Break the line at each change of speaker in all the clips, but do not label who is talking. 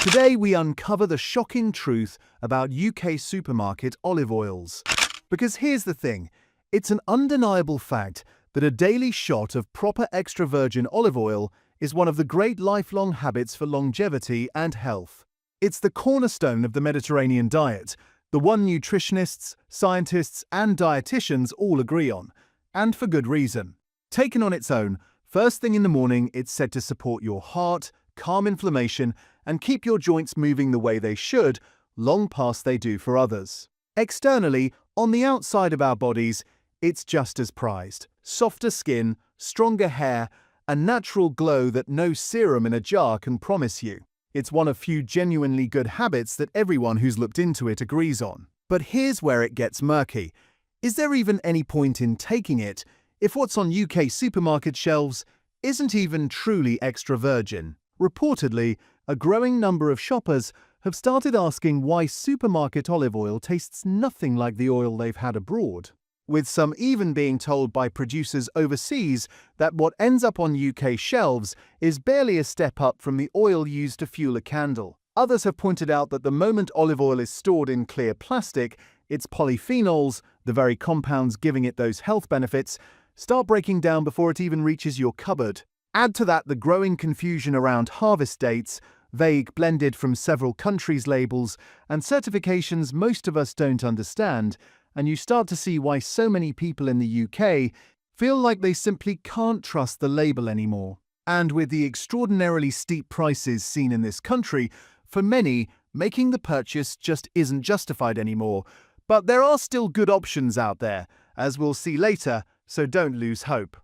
Today we uncover the shocking truth about UK supermarket olive oils. Because here's the thing, it's an undeniable fact that a daily shot of proper extra virgin olive oil is one of the great lifelong habits for longevity and health. It's the cornerstone of the Mediterranean diet, the one nutritionists, scientists, and dietitians all agree on, and for good reason. Taken on its own, first thing in the morning, it's said to support your heart, calm inflammation, and keep your joints moving the way they should, long past they do for others. Externally, on the outside of our bodies, it's just as prized. Softer skin, stronger hair, a natural glow that no serum in a jar can promise you. It's one of few genuinely good habits that everyone who's looked into it agrees on. But here's where it gets murky. Is there even any point in taking it if what's on UK supermarket shelves isn't even truly extra virgin? Reportedly, a growing number of shoppers have started asking why supermarket olive oil tastes nothing like the oil they've had abroad, with some even being told by producers overseas that what ends up on UK shelves is barely a step up from the oil used to fuel a candle. Others have pointed out that the moment olive oil is stored in clear plastic, its polyphenols, the very compounds giving it those health benefits, start breaking down before it even reaches your cupboard. Add to that the growing confusion around harvest dates, vague blended from several countries' labels, and certifications most of us don't understand, and you start to see why so many people in the UK feel like they simply can't trust the label anymore. And with the extraordinarily steep prices seen in this country, for many, making the purchase just isn't justified anymore. But there are still good options out there, as we'll see later, so don't lose hope.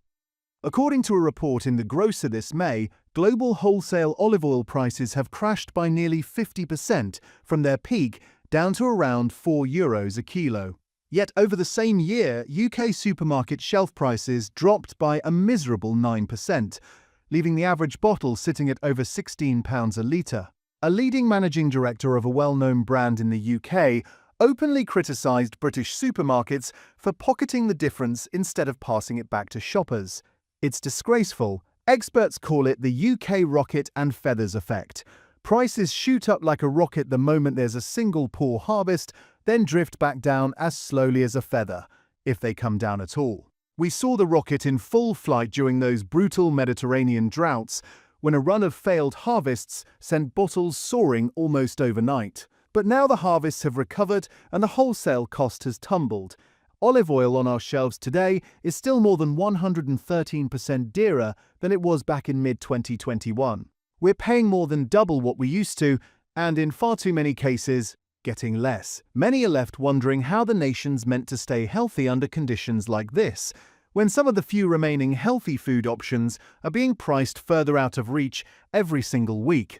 According to a report in The Grocer this May, global wholesale olive oil prices have crashed by nearly 50% from their peak down to around €4 a kilo. Yet over the same year, UK supermarket shelf prices dropped by a miserable 9%, leaving the average bottle sitting at over £16 a litre. A leading managing director of a well-known brand in the UK openly criticised British supermarkets for pocketing the difference instead of passing it back to shoppers. It's disgraceful. Experts call it the UK rocket and feathers effect. Prices shoot up like a rocket the moment there's a single poor harvest, then drift back down as slowly as a feather, if they come down at all. We saw the rocket in full flight during those brutal Mediterranean droughts, when a run of failed harvests sent bottles soaring almost overnight. But now the harvests have recovered and the wholesale cost has tumbled. Olive oil on our shelves today is still more than 113% dearer than it was back in mid-2021. We're paying more than double what we used to, and in far too many cases, getting less. Many are left wondering how the nation's meant to stay healthy under conditions like this, when some of the few remaining healthy food options are being priced further out of reach every single week.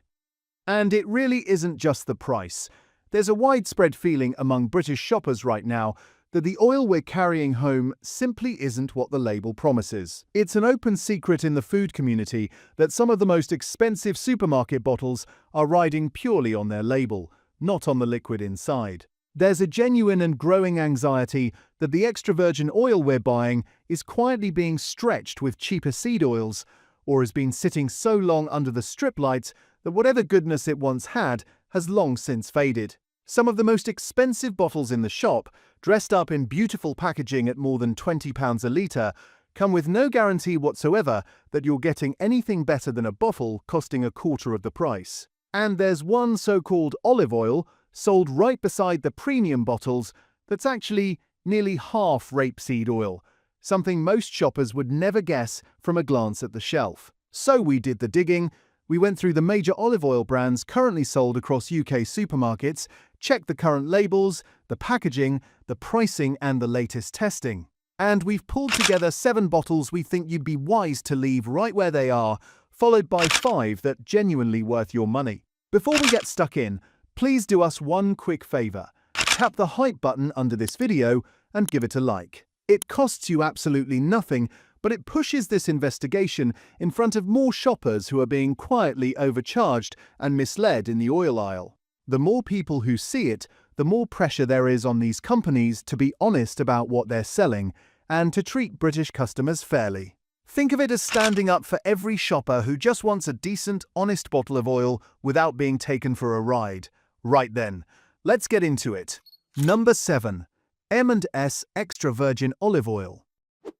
And it really isn't just the price. There's a widespread feeling among British shoppers right now that the oil we're carrying home simply isn't what the label promises. It's an open secret in the food community that some of the most expensive supermarket bottles are riding purely on their label, not on the liquid inside. There's a genuine and growing anxiety that the extra virgin oil we're buying is quietly being stretched with cheaper seed oils, or has been sitting so long under the strip lights that whatever goodness it once had has long since faded. Some of the most expensive bottles in the shop, dressed up in beautiful packaging at more than £20 a litre, come with no guarantee whatsoever that you're getting anything better than a bottle costing a quarter of the price. And there's one so-called olive oil, sold right beside the premium bottles, that's actually nearly half rapeseed oil, something most shoppers would never guess from a glance at the shelf. So we did the digging. We went through the major olive oil brands currently sold across UK supermarkets, checked the current labels, the packaging, the pricing, and the latest testing. And we've pulled together 7 bottles we think you'd be wise to leave right where they are, followed by 5 that genuinely worth your money. Before we get stuck in, please do us one quick favor. Tap the hype button under this video and give it a like. It costs you absolutely nothing, but it pushes this investigation in front of more shoppers who are being quietly overcharged and misled in the oil aisle. The more people who see it, the more pressure there is on these companies to be honest about what they're selling and to treat British customers fairly. Think of it as standing up for every shopper who just wants a decent, honest bottle of oil without being taken for a ride. Right then, let's get into it. Number 7. M&S Extra Virgin Olive Oil.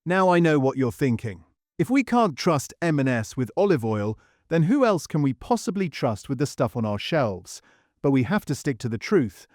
Now I know what you're thinking. If we can't trust M&S with olive oil, then who else can we possibly trust with the stuff on our shelves? But we have to stick to the truth.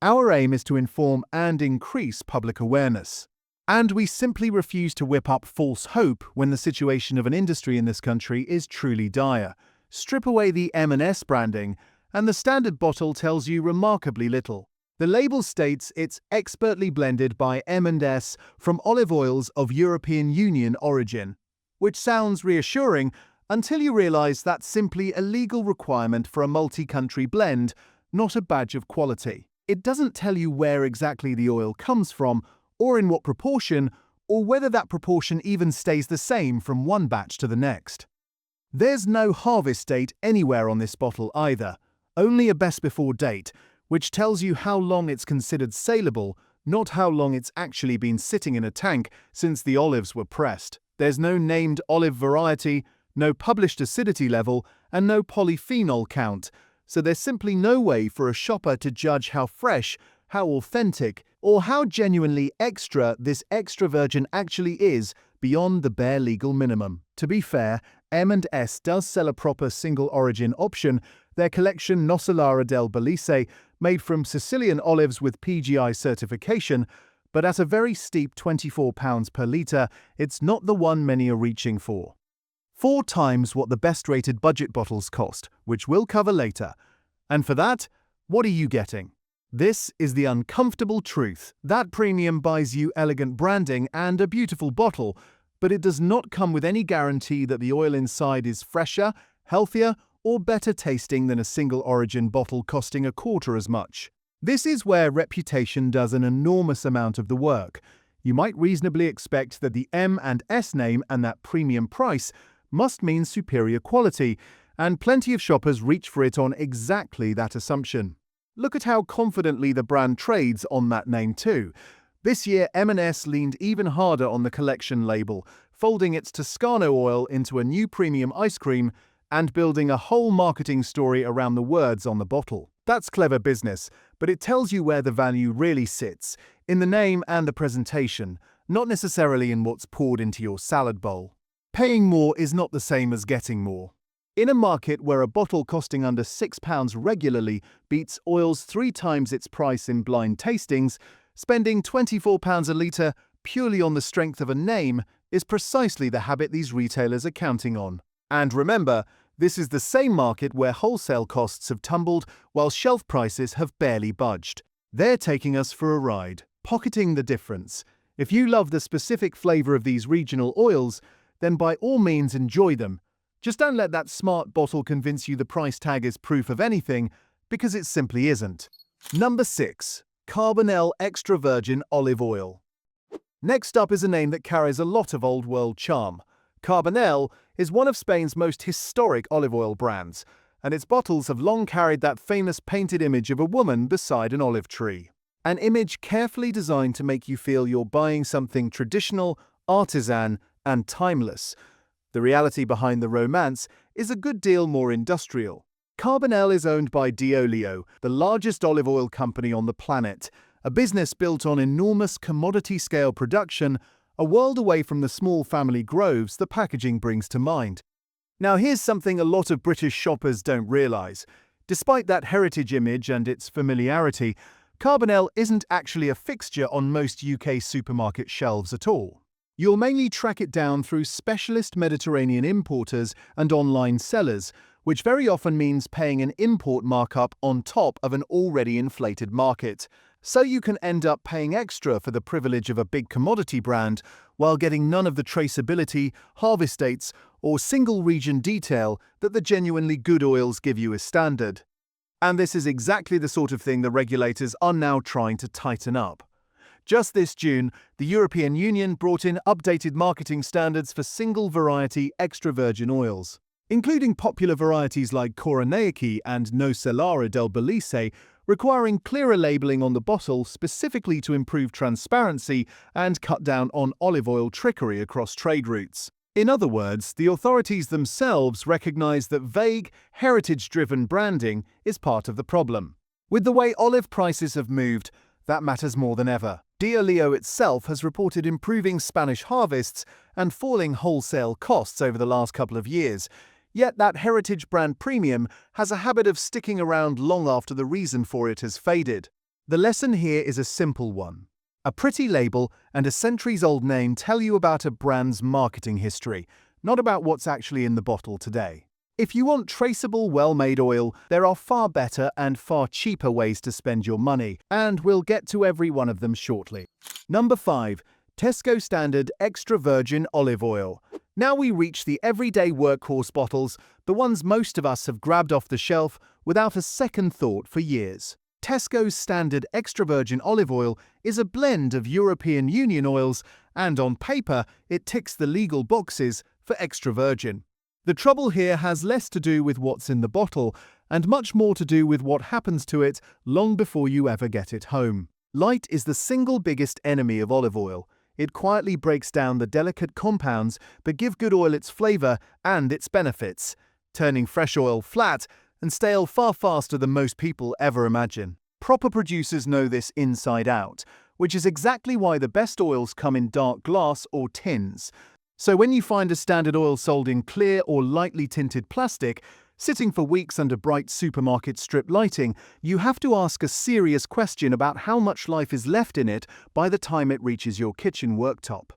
Our aim is to inform and increase public awareness. And we simply refuse to whip up false hope when the situation of an industry in this country is truly dire. Strip away the M&S branding, and the standard bottle tells you remarkably little. The label states it's expertly blended by M&S from olive oils of European Union origin, which sounds reassuring until you realize that's simply a legal requirement for a multi-country blend, not a badge of quality. It doesn't tell you where exactly the oil comes from, or in what proportion, or whether that proportion even stays the same from one batch to the next. There's no harvest date anywhere on this bottle either, only a best before date, which tells you how long it's considered saleable, not how long it's actually been sitting in a tank since the olives were pressed. There's no named olive variety, no published acidity level, and no polyphenol count, so there's simply no way for a shopper to judge how fresh, how authentic, or how genuinely extra this extra virgin actually is beyond the bare legal minimum. To be fair, M&S does sell a proper single origin option, their collection Nocellara del Belice, made from Sicilian olives with PGI certification, but at a very steep £24 per litre, it's not the one many are reaching for. 4 times what the best-rated budget bottles cost, which we'll cover later. And for that, what are you getting? This is the uncomfortable truth. That premium buys you elegant branding and a beautiful bottle, but it does not come with any guarantee that the oil inside is fresher, healthier, or better tasting than a single origin bottle costing a quarter as much. This is where reputation does an enormous amount of the work. You might reasonably expect that the M&S name and that premium price must mean superior quality, and plenty of shoppers reach for it on exactly that assumption. Look at how confidently the brand trades on that name too. This year, M&S leaned even harder on the collection label, folding its Toscano oil into a new premium ice cream and building a whole marketing story around the words on the bottle. That's clever business, but it tells you where the value really sits, in the name and the presentation, not necessarily in what's poured into your salad bowl. Paying more is not the same as getting more. In a market where a bottle costing under £6 regularly beats oils 3 times its price in blind tastings, spending £24 a litre purely on the strength of a name is precisely the habit these retailers are counting on. And remember, this is the same market where wholesale costs have tumbled while shelf prices have barely budged. They're taking us for a ride, pocketing the difference. If you love the specific flavour of these regional oils, then by all means enjoy them. Just don't let that smart bottle convince you the price tag is proof of anything, because it simply isn't. Number 6. Carbonell Extra Virgin Olive Oil. Next up is a name that carries a lot of old world charm. Carbonell is one of Spain's most historic olive oil brands, and its bottles have long carried that famous painted image of a woman beside an olive tree. An image carefully designed to make you feel you're buying something traditional, artisan, and timeless. The reality behind the romance is a good deal more industrial. Carbonell is owned by D'Olio, the largest olive oil company on the planet, a business built on enormous commodity-scale production, a world away from the small family groves the packaging brings to mind. Now here's something a lot of British shoppers don't realise. Despite that heritage image and its familiarity, Carbonell isn't actually a fixture on most UK supermarket shelves at all. You'll mainly track it down through specialist Mediterranean importers and online sellers, which very often means paying an import markup on top of an already inflated market. So you can end up paying extra for the privilege of a big commodity brand while getting none of the traceability, harvest dates, or single region detail that the genuinely good oils give you as standard. And this is exactly the sort of thing the regulators are now trying to tighten up. Just this June, the European Union brought in updated marketing standards for single-variety extra virgin oils. Including popular varieties like Coronaiki and Nocellara del Belice, requiring clearer labelling on the bottle specifically to improve transparency and cut down on olive oil trickery across trade routes. In other words, the authorities themselves recognize that vague, heritage-driven branding is part of the problem. With the way olive prices have moved, that matters more than ever. Leo itself has reported improving Spanish harvests and falling wholesale costs over the last couple of years, yet that heritage brand premium has a habit of sticking around long after the reason for it has faded. The lesson here is a simple one. A pretty label and a centuries-old name tell you about a brand's marketing history, not about what's actually in the bottle today. If you want traceable, well-made oil, there are far better and far cheaper ways to spend your money, and we'll get to every one of them shortly. Number 5. Tesco Standard Extra Virgin Olive Oil. Now we reach the everyday workhorse bottles, the ones most of us have grabbed off the shelf without a second thought for years. Tesco's Standard Extra Virgin Olive Oil is a blend of European Union oils, and on paper, it ticks the legal boxes for extra virgin. The trouble here has less to do with what's in the bottle, and much more to do with what happens to it long before you ever get it home. Light is the single biggest enemy of olive oil. It quietly breaks down the delicate compounds, but give good oil its flavor and its benefits, turning fresh oil flat and stale far faster than most people ever imagine. Proper producers know this inside out, which is exactly why the best oils come in dark glass or tins. So when you find a standard oil sold in clear or lightly tinted plastic, sitting for weeks under bright supermarket strip lighting, you have to ask a serious question about how much life is left in it by the time it reaches your kitchen worktop.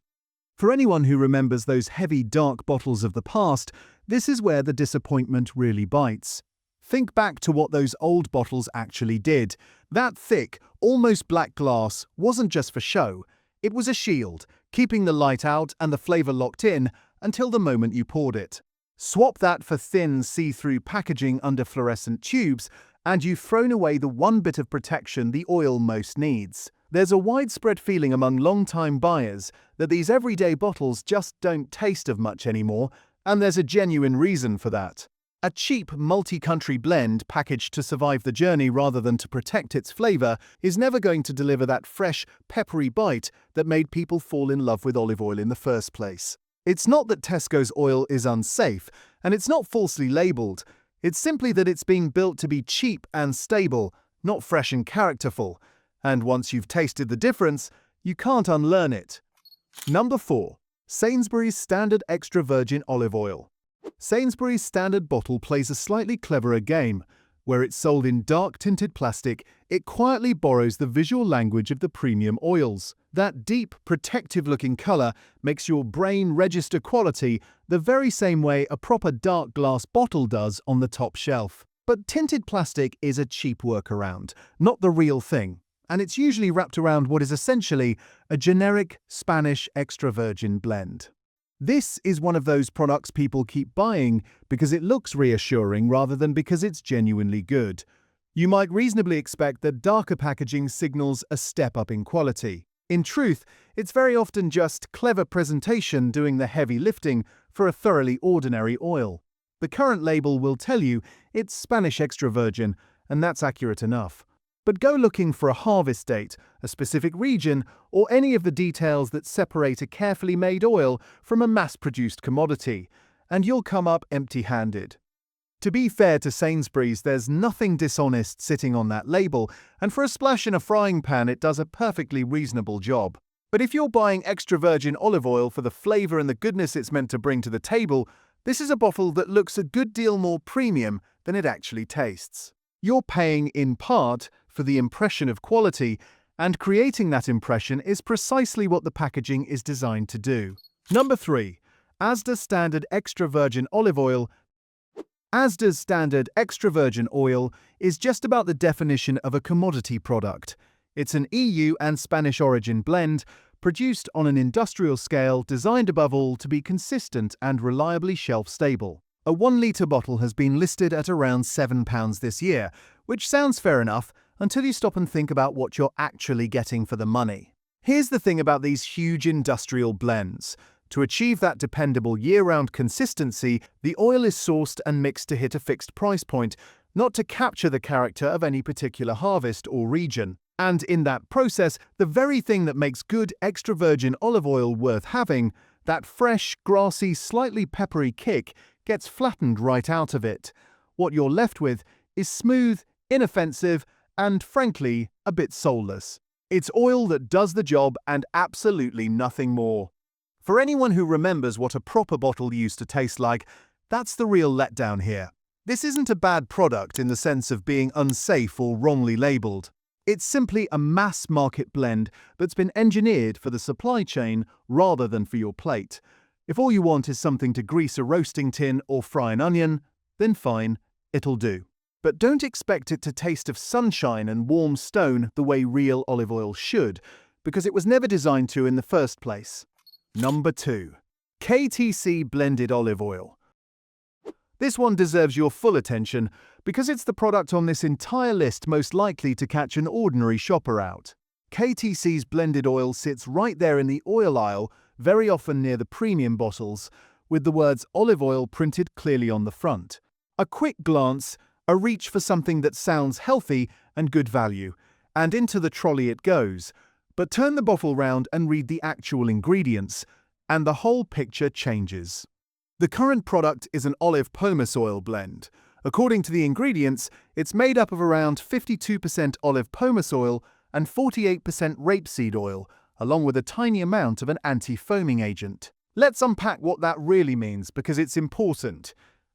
For anyone who remembers those heavy, dark bottles of the past, this is where the disappointment really bites. Think back to what those old bottles actually did. That thick, almost black glass wasn't just for show. It was a shield, keeping the light out and the flavor locked in until the moment you poured it. Swap that for thin, see-through packaging under fluorescent tubes, and you've thrown away the one bit of protection the oil most needs. There's a widespread feeling among long-time buyers that these everyday bottles just don't taste of much anymore, and there's a genuine reason for that. A cheap, multi-country blend packaged to survive the journey rather than to protect its flavor is never going to deliver that fresh, peppery bite that made people fall in love with olive oil in the first place. It's not that Tesco's oil is unsafe, and it's not falsely labeled. It's simply that it's being built to be cheap and stable, not fresh and characterful. And once you've tasted the difference, you can't unlearn it. Number 4. Sainsbury's Standard Extra Virgin Olive Oil. Sainsbury's standard bottle plays a slightly cleverer game. Where it's sold in dark tinted plastic, it quietly borrows the visual language of the premium oils. That deep, protective-looking color makes your brain register quality the very same way a proper dark glass bottle does on the top shelf. But tinted plastic is a cheap workaround, not the real thing, and it's usually wrapped around what is essentially a generic Spanish extra virgin blend. This is one of those products people keep buying because it looks reassuring rather than because it's genuinely good. You might reasonably expect that darker packaging signals a step up in quality. In truth, it's very often just clever presentation doing the heavy lifting for a thoroughly ordinary oil. The current label will tell you it's Spanish extra virgin, and that's accurate enough. But go looking for a harvest date, a specific region, or any of the details that separate a carefully made oil from a mass-produced commodity, and you'll come up empty-handed. To be fair to Sainsbury's, there's nothing dishonest sitting on that label, and for a splash in a frying pan it does a perfectly reasonable job. But if you're buying extra virgin olive oil for the flavor and the goodness it's meant to bring to the table, this is a bottle that looks a good deal more premium than it actually tastes. You're paying, in part, for the impression of quality, and creating that impression is precisely what the packaging is designed to do. Number 3. Asda Standard Extra Virgin Olive Oil. Asda's Standard Extra Virgin Oil is just about the definition of a commodity product. It's an EU and Spanish origin blend, produced on an industrial scale, designed above all to be consistent and reliably shelf-stable. A 1-litre bottle has been listed at around £7 this year, which sounds fair enough until you stop and think about what you're actually getting for the money. Here's the thing about these huge industrial blends. To achieve that dependable year-round consistency, the oil is sourced and mixed to hit a fixed price point, not to capture the character of any particular harvest or region. And in that process, the very thing that makes good extra virgin olive oil worth having, That fresh, grassy, slightly peppery kick gets flattened right out of it. What you're left with is smooth, inoffensive, and frankly, a bit soulless. It's oil that does the job and absolutely nothing more. For anyone who remembers what a proper bottle used to taste like, that's the real letdown here. This isn't a bad product in the sense of being unsafe or wrongly labelled. It's simply a mass-market blend that's been engineered for the supply chain rather than for your plate. If all you want is something to grease a roasting tin or fry an onion, then fine, it'll do. But don't expect it to taste of sunshine and warm stone the way real olive oil should, because it was never designed to in the first place. Number 2. KTC Blended Olive Oil. This one deserves your full attention because it's the product on this entire list most likely to catch an ordinary shopper out. KTC's blended oil sits right there in the oil aisle, very often near the premium bottles, with the words olive oil printed clearly on the front. A quick glance, a reach for something that sounds healthy and good value, and into the trolley it goes. But turn the bottle round and read the actual ingredients, and the whole picture changes. The current product is an olive pomace oil blend. According to the ingredients, it's made up of around 52% olive pomace oil and 48% rapeseed oil, along with a tiny amount of an anti-foaming agent. Let's unpack what that really means because it's important.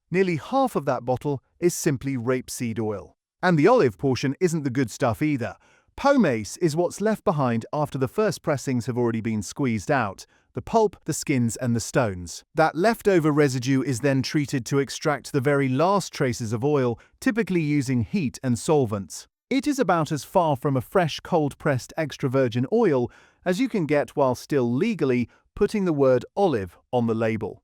Nearly half of that bottle is simply rapeseed oil. And the olive portion isn't the good stuff either. Pomace is what's left behind after the first pressings have already been squeezed out. The pulp, the skins, and the stones. That leftover residue is then treated to extract the very last traces of oil, typically using heat and solvents. It is about as far from a fresh, cold-pressed extra virgin oil as you can get while still legally putting the word olive on the label.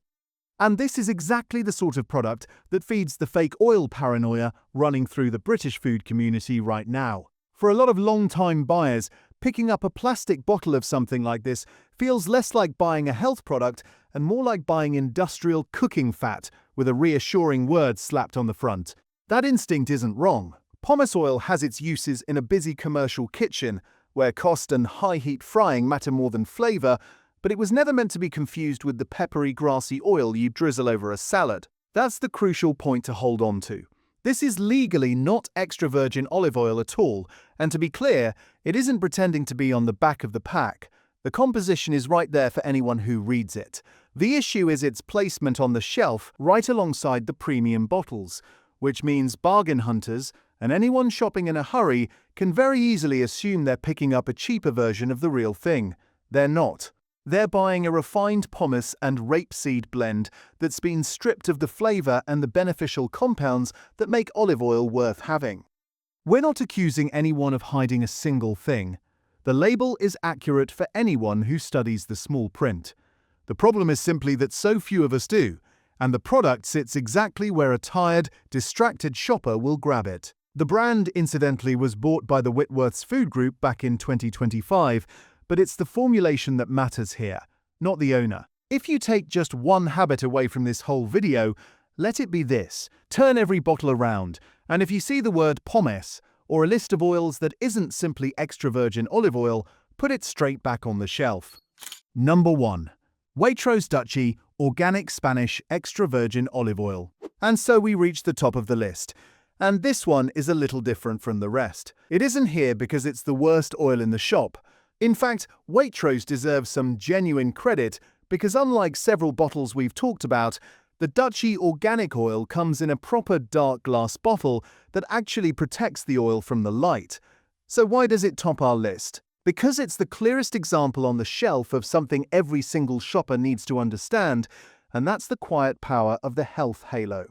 And this is exactly the sort of product that feeds the fake oil paranoia running through the British food community right now. For a lot of long-time buyers, picking up a plastic bottle of something like this feels less like buying a health product and more like buying industrial cooking fat with a reassuring word slapped on the front. That instinct isn't wrong. Pomace oil has its uses in a busy commercial kitchen, where cost and high heat frying matter more than flavor, but it was never meant to be confused with the peppery, grassy oil you drizzle over a salad. That's the crucial point to hold on to. This is legally not extra virgin olive oil at all, and to be clear, it isn't pretending to be on the back of the pack. The composition is right there for anyone who reads it. The issue is its placement on the shelf right alongside the premium bottles, which means bargain hunters and anyone shopping in a hurry can very easily assume they're picking up a cheaper version of the real thing. They're not. They're buying a refined pomace and rapeseed blend that's been stripped of the flavor and the beneficial compounds that make olive oil worth having. We're not accusing anyone of hiding a single thing. The label is accurate for anyone who studies the small print. The problem is simply that so few of us do, and the product sits exactly where a tired, distracted shopper will grab it. The brand, incidentally, was bought by the Whitworth's Food Group back in 2025, but it's the formulation that matters here, not the owner. If you take just one habit away from this whole video, let it be this: turn every bottle around, and if you see the word pomace or a list of oils that isn't simply extra virgin olive oil, put it straight back on the shelf. Number 1. Waitrose Dutchy Organic Spanish Extra Virgin Olive Oil. And so we reach the top of the list. And this one is a little different from the rest. It isn't here because it's the worst oil in the shop. In fact, Waitrose deserves some genuine credit because unlike several bottles we've talked about, the Dutchy organic oil comes in a proper dark glass bottle that actually protects the oil from the light. So why does it top our list? Because it's the clearest example on the shelf of something every single shopper needs to understand, and that's the quiet power of the health halo.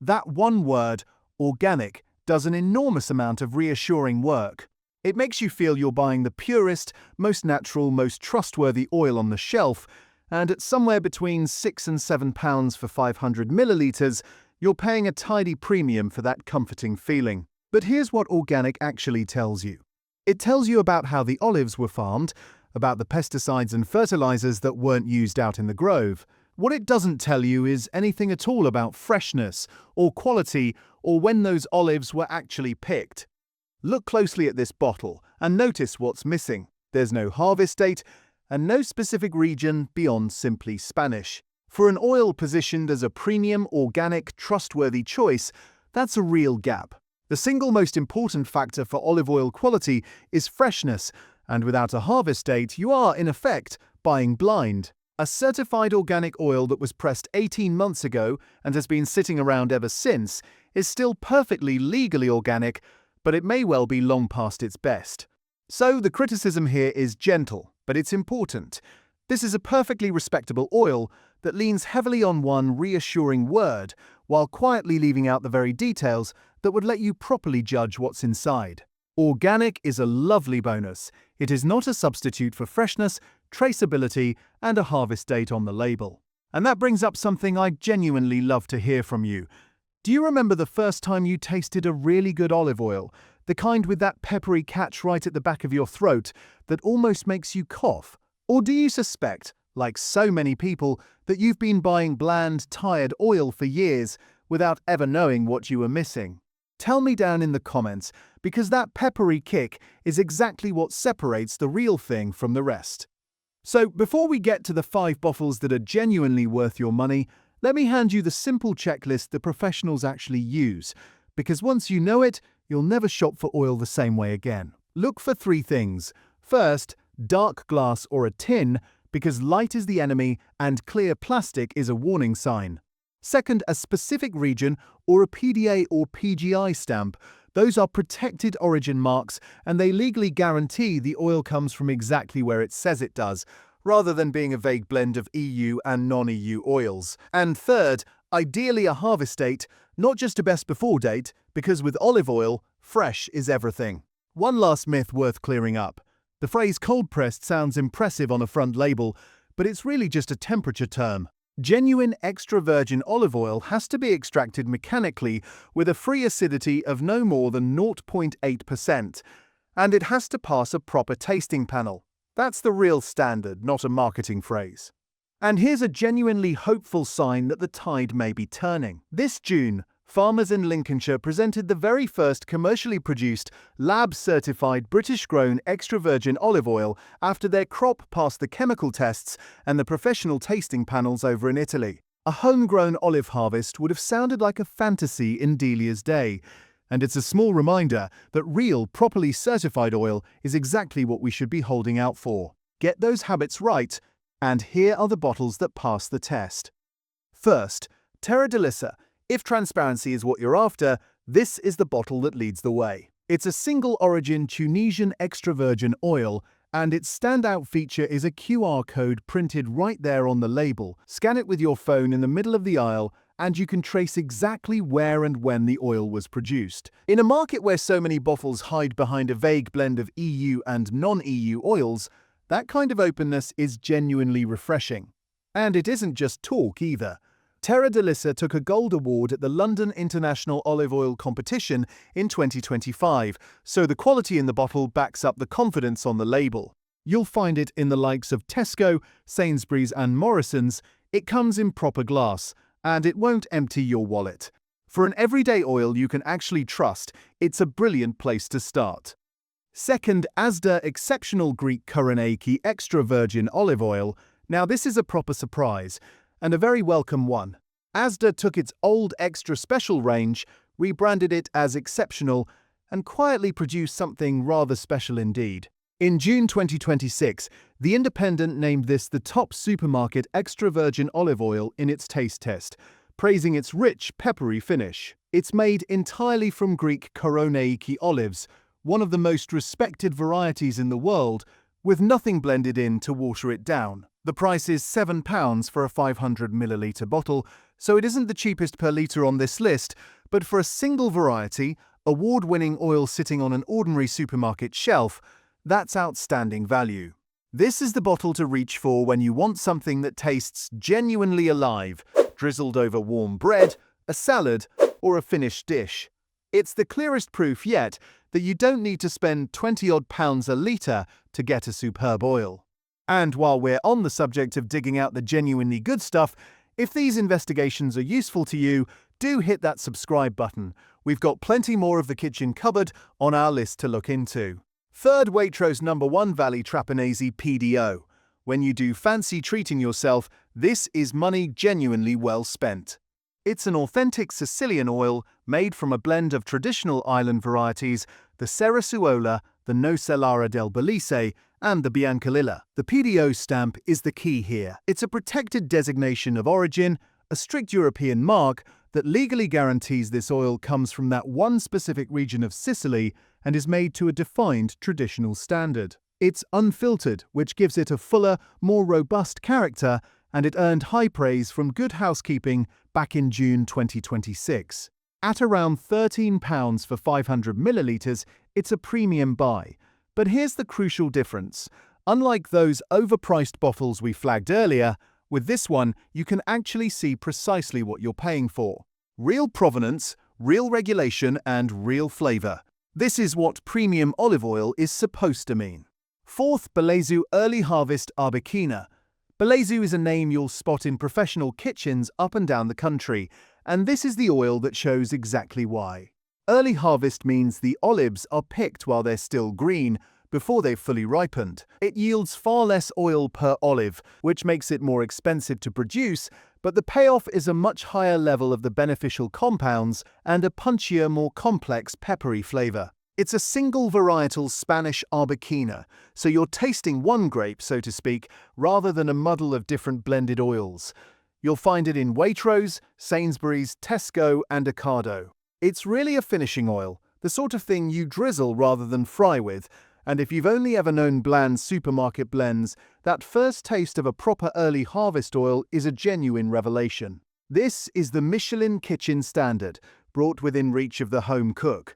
That one word, organic, does an enormous amount of reassuring work. It makes you feel you're buying the purest, most natural, most trustworthy oil on the shelf, and at somewhere between £6 and £7 for 500 millilitres, you're paying a tidy premium for that comforting feeling. But here's what organic actually tells you. It tells you about how the olives were farmed, about the pesticides and fertilizers that weren't used out in the grove. What it doesn't tell you is anything at all about freshness or quality or when those olives were actually picked. Look closely at this bottle and notice what's missing. There's no harvest date, and no specific region beyond simply Spanish. For an oil positioned as a premium, organic, trustworthy choice, that's a real gap. The single most important factor for olive oil quality is freshness, and without a harvest date, you are, in effect, buying blind. A certified organic oil that was pressed 18 months ago and has been sitting around ever since is still perfectly legally organic, but it may well be long past its best. So the criticism here is gentle, but it's important. This is a perfectly respectable oil that leans heavily on one reassuring word, while quietly leaving out the very details that would let you properly judge what's inside. Organic is a lovely bonus. It is not a substitute for freshness, traceability, and a harvest date on the label. And that brings up something I'd genuinely love to hear from you. Do you remember the first time you tasted a really good olive oil? The kind with that peppery catch right at the back of your throat that almost makes you cough? Or do you suspect, like so many people, that you've been buying bland, tired oil for years without ever knowing what you were missing? Tell me down in the comments, because that peppery kick is exactly what separates the real thing from the rest. So before we get to the 5 bottles that are genuinely worth your money, let me hand you the simple checklist the professionals actually use, because once you know it, you'll never shop for oil the same way again. Look for 3 things. First, dark glass or a tin, because light is the enemy and clear plastic is a warning sign. Second, a specific region or a PDA or PGI stamp. Those are protected origin marks, and they legally guarantee the oil comes from exactly where it says it does, rather than being a vague blend of EU and non-EU oils. And third, ideally a harvest date, not just a best before date, because with olive oil, fresh is everything. One last myth worth clearing up. The phrase cold-pressed sounds impressive on a front label, but it's really just a temperature term. Genuine extra virgin olive oil has to be extracted mechanically with a free acidity of no more than 0.8%, and it has to pass a proper tasting panel. That's the real standard, not a marketing phrase. And here's a genuinely hopeful sign that the tide may be turning. This June, farmers in Lincolnshire presented the very first commercially produced, lab-certified British-grown extra virgin olive oil after their crop passed the chemical tests and the professional tasting panels over in Italy. A homegrown olive harvest would have sounded like a fantasy in Delia's day, and it's a small reminder that real, properly certified oil is exactly what we should be holding out for. Get those habits right, and here are the bottles that pass the test. First, Terra Delissa. If transparency is what you're after, this is the bottle that leads the way. It's a single-origin Tunisian extra virgin oil, and its standout feature is a QR code printed right there on the label. Scan it with your phone in the middle of the aisle, and you can trace exactly where and when the oil was produced. In a market where so many bottles hide behind a vague blend of EU and non-EU oils, that kind of openness is genuinely refreshing. And it isn't just talk either. Terra Delissa took a gold award at the London International Olive Oil Competition in 2025, so the quality in the bottle backs up the confidence on the label. You'll find it in the likes of Tesco, Sainsbury's and Morrison's. It comes in proper glass, and it won't empty your wallet. For an everyday oil you can actually trust, it's a brilliant place to start. Second, Asda Exceptional Greek Koroneiki Extra Virgin Olive Oil. Now this is a proper surprise, and a very welcome one. Asda took its old extra special range, rebranded it as Exceptional, and quietly produced something rather special indeed. In June 2026, The Independent named this the top supermarket extra virgin olive oil in its taste test, praising its rich, peppery finish. It's made entirely from Greek Koroneiki olives, one of the most respected varieties in the world, with nothing blended in to water it down. The price is £7 for a 500ml bottle, so it isn't the cheapest per litre on this list, but for a single variety, award-winning oil sitting on an ordinary supermarket shelf, that's outstanding value. This is the bottle to reach for when you want something that tastes genuinely alive, drizzled over warm bread, a salad, or a finished dish. It's the clearest proof yet that you don't need to spend £20-odd a litre to get a superb oil. And while we're on the subject of digging out the genuinely good stuff, if these investigations are useful to you, do hit that subscribe button. We've got plenty more of the kitchen cupboard on our list to look into. Third, Waitrose No. 1 Valley Trapanese PDO. When you do fancy treating yourself, this is money genuinely well spent. It's an authentic Sicilian oil made from a blend of traditional island varieties, the Cerasuola, the Nocellara del Belice, and the Biancalilla. The PDO stamp is the key here. It's a protected designation of origin, a strict European mark that legally guarantees this oil comes from that one specific region of Sicily and is made to a defined traditional standard. It's unfiltered, which gives it a fuller, more robust character, and it earned high praise from Good Housekeeping back in June 2026. At around £13 for 500 millilitres, it's a premium buy. But here's the crucial difference. Unlike those overpriced bottles we flagged earlier, with this one you can actually see precisely what you're paying for. Real provenance, real regulation, and real flavour. This is what premium olive oil is supposed to mean. Fourth, Belezu Early Harvest Arbequina. Belezu is a name you'll spot in professional kitchens up and down the country, and this is the oil that shows exactly why. Early harvest means the olives are picked while they're still green, before they've fully ripened. It yields far less oil per olive, which makes it more expensive to produce, but the payoff is a much higher level of the beneficial compounds and a punchier, more complex peppery flavour. It's a single varietal Spanish Arbequina, so you're tasting one grape, so to speak, rather than a muddle of different blended oils. You'll find it in Waitrose, Sainsbury's, Tesco, and Ocado. It's really a finishing oil, the sort of thing you drizzle rather than fry with, and if you've only ever known bland supermarket blends, that first taste of a proper early harvest oil is a genuine revelation. This is the Michelin kitchen standard, brought within reach of the home cook.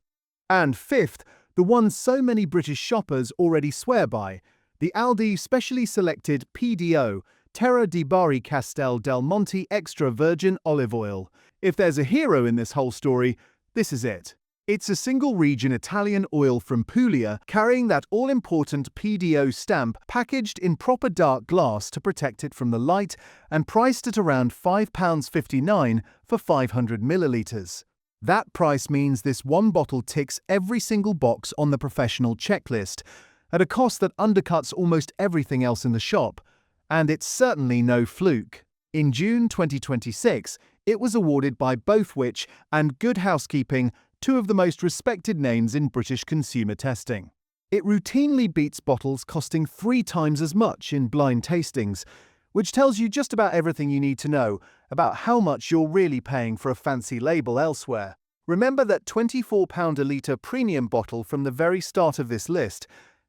And fifth, the one so many British shoppers already swear by, the Aldi specially selected PDO, Terra di Bari Castel del Monte Extra Virgin Olive Oil. If there's a hero in this whole story, this is it. It's a single-region Italian oil from Puglia carrying that all-important PDO stamp packaged in proper dark glass to protect it from the light and priced at around £5.59 for 500 millilitres. That price means this one bottle ticks every single box on the professional checklist, at a cost that undercuts almost everything else in the shop. And it's certainly no fluke. In June 2026, it was awarded by both Which and Good Housekeeping, two of the most respected names in British consumer testing. It routinely beats bottles costing 3 times as much in blind tastings, which tells you just about everything you need to know about how much you're really paying for a fancy label elsewhere. Remember that £24 a litre premium bottle from the very start of this list.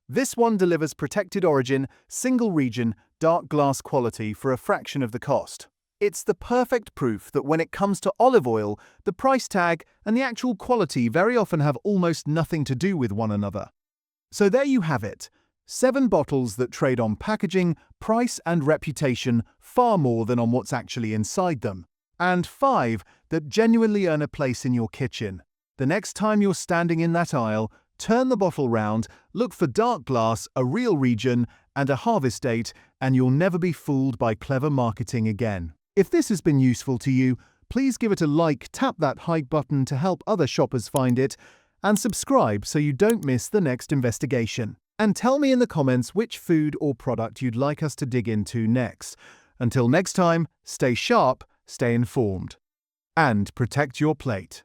This one delivers protected origin, single region, dark glass quality for a fraction of the cost. It's the perfect proof that when it comes to olive oil, the price tag and the actual quality very often have almost nothing to do with one another. So there you have it. 7 bottles that trade on packaging, price and reputation far more than on what's actually inside them. And 5 that genuinely earn a place in your kitchen. The next time you're standing in that aisle, turn the bottle round, look for dark glass, a real region, and a harvest date, and you'll never be fooled by clever marketing again. If this has been useful to you, please give it a like, tap that hype button to help other shoppers find it, and subscribe so you don't miss the next investigation. And tell me in the comments which food or product you'd like us to dig into next. Until next time, stay sharp, stay informed, and protect your plate.